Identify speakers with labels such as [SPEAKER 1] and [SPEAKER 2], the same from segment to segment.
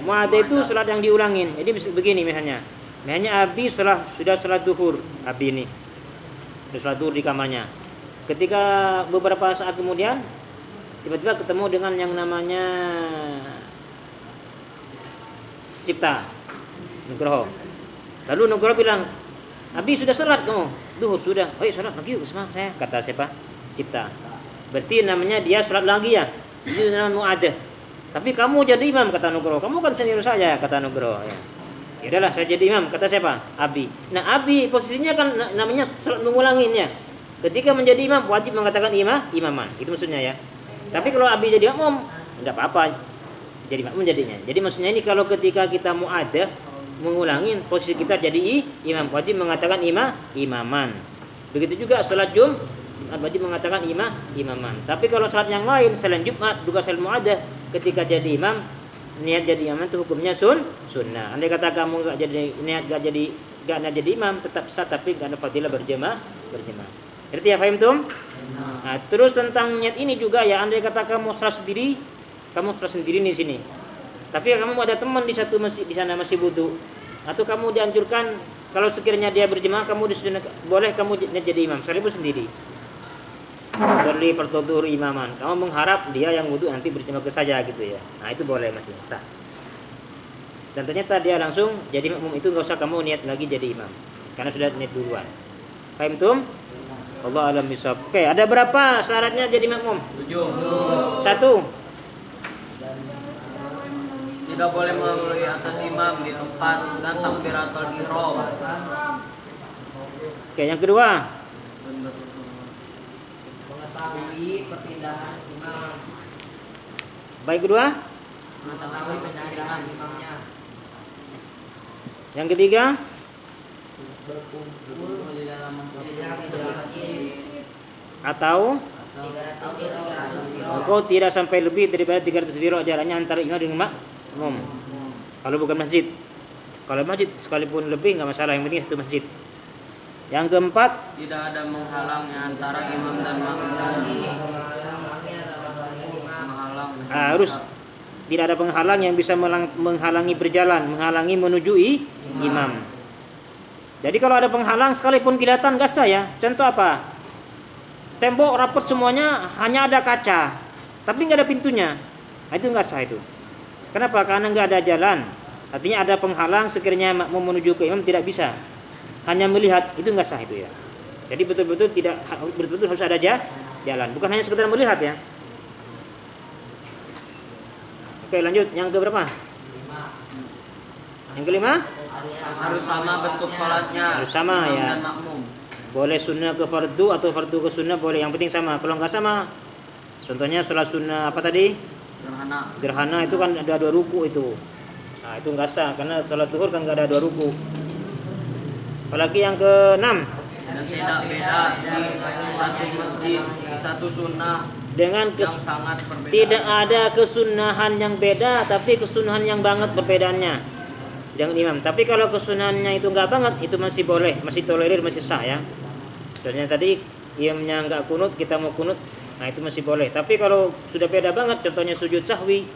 [SPEAKER 1] Mu'adah itu salat yang diulangin. Jadi begini misalnya. Misalnya Abi sudah salat duhur. Abi ini sudah salat duhur di kamarnya. Ketika beberapa saat kemudian tiba-tiba ketemu dengan yang namanya Cipta Nugroho. Lalu Nugroho bilang, Abi sudah salat kamu duhur sudah. Oh salat lagi sama saya, kata siapa? Cipta. Berarti namanya dia salat lagi ya. Itu namanya Mu'adah. Tapi kamu jadi imam, kata Nugroho. Kamu kan senior saya, kata Nugroho. Ya udahlah, saya jadi imam, kata siapa? Abi. Nah Abi posisinya kan namanya salat mengulanginnya. Ketika menjadi imam wajib mengatakan imaman. Itu maksudnya ya. Tapi kalau Abi jadi makmum enggak apa-apa. Jadi makmum jadinya. Jadi maksudnya ini kalau ketika kita mu'adah mengulangin posisi kita jadi imam, wajib mengatakan imaman. Begitu juga salat wajib mengatakan imaman. Tapi kalau salat yang lain selain Jumat juga salat mu'adah, ketika jadi imam niat jadi imam itu hukumnya sunnah. Andai kata kamu enggak jadi niat enggak jadi imam tetap sah, tapi enggak ada fadilah berjamaah. Ngerti ya, paham tuh? Nah, terus tentang niat ini juga ya, andai kata kamu salat sendiri di sini. Tapi kamu ada teman di satu masjid di sana masih wudu, atau kamu dianjurkan kalau sekiranya dia berjemaah kamu boleh kamu jadi imam sekalipun sendiri. Sholli fardhu dhuhur imaman. Kamu mengharap dia yang wudu nanti berjemaah ke saja gitu ya. Nah, itu boleh masih sah. Dan ternyata dia langsung jadi makmum, itu enggak usah kamu niat lagi jadi imam. Karena sudah niat duluan. Paham tuh? Allah alam bisawab. Oke, ada berapa syaratnya jadi makmum?
[SPEAKER 2] 7.
[SPEAKER 1] 1.
[SPEAKER 2] Tidak boleh melalui atas imam di tempat dan takbiratul ihram.
[SPEAKER 1] Oke, yang kedua.
[SPEAKER 3] Mengetahui perpindahan imam.
[SPEAKER 1] Baik, kedua.
[SPEAKER 3] Mengetahui perpindahan imamnya.
[SPEAKER 1] Yang ketiga.
[SPEAKER 3] Berkumpul di dalam masjid.
[SPEAKER 1] Atau
[SPEAKER 3] 300 kilo.
[SPEAKER 1] engkau tidak sampai lebih daripada 300 dirok jaraknya antara imam dengan makmum. Kalau bukan masjid. Kalau masjid sekalipun lebih enggak masalah, yang penting satu masjid. Yang keempat,
[SPEAKER 2] tidak ada menghalangnya antara imam dan makmum.
[SPEAKER 1] harus tidak ada penghalang yang bisa menghalangi berjalan, menghalangi menuju imam. Jadi kalau ada penghalang sekalipun kelihatan enggak sah ya. Contoh apa? Tembok rapat semuanya, hanya ada kaca, tapi enggak ada pintunya. Nah, itu enggak sah itu. Kenapa? Karena enggak ada jalan. Artinya ada penghalang, sekiranya makmum menuju ke imam tidak bisa. Hanya melihat, itu enggak sah itu ya. Jadi betul-betul harus ada jalan, bukan hanya sekedar melihat ya. Oke, lanjut yang ke berapa? Yang kelima?
[SPEAKER 2] Harus sama bentuk sholatnya.
[SPEAKER 1] Harus sama
[SPEAKER 2] imam
[SPEAKER 1] ya.
[SPEAKER 2] dan makmum.
[SPEAKER 1] Boleh sunnah ke fardu atau fardu ke sunnah boleh, yang penting sama. Kalau enggak sama, contohnya sholat sunnah apa tadi? Gerhana itu kan ada 2 ruku itu. Nah, itu enggak sah karena sholat zuhur kan enggak ada 2 ruku. Apalagi yang ke-6.
[SPEAKER 2] Dan tidak beda di satu masjid, di satu sunnah
[SPEAKER 1] Dengan
[SPEAKER 2] yang sangat berbeda.
[SPEAKER 1] tidak ada kesunahan yang beda, tapi kesunahan yang banget perbedaannya dengan imam. Tapi kalau kesunahannya itu enggak banget, itu masih boleh, masih tolerir, masih sah ya. Contohnya tadi imamnya enggak kunut, kita mau kunut, nah itu masih boleh. Tapi kalau sudah beda banget, contohnya sujud sahwi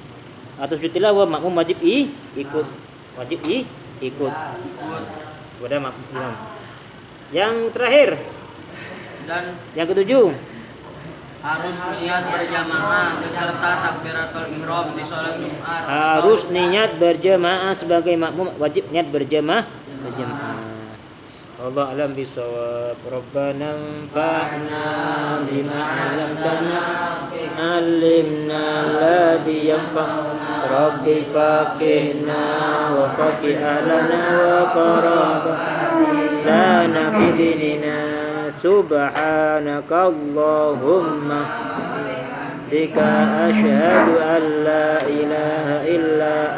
[SPEAKER 1] atau sujud tilawah, makmum wajib ikut. Wajib ikut. Kepada imam. Yang terakhir,
[SPEAKER 2] Dan
[SPEAKER 1] yang ke-7,
[SPEAKER 2] harus niat berjamaah beserta takbiratul ihram di sholat Jumat.
[SPEAKER 1] harus niat berjamaah sebagai makmum, wajib niat berjamaah. Allah alam bisawab. Rabbana anfa'na bima 'allamtana, 'allimna alladhi yanfa'una, Rabbi faqihna wa faqih lana wa qarabana fi dinina, subhanaka Allahumma bika asyhadu an la ilaha illa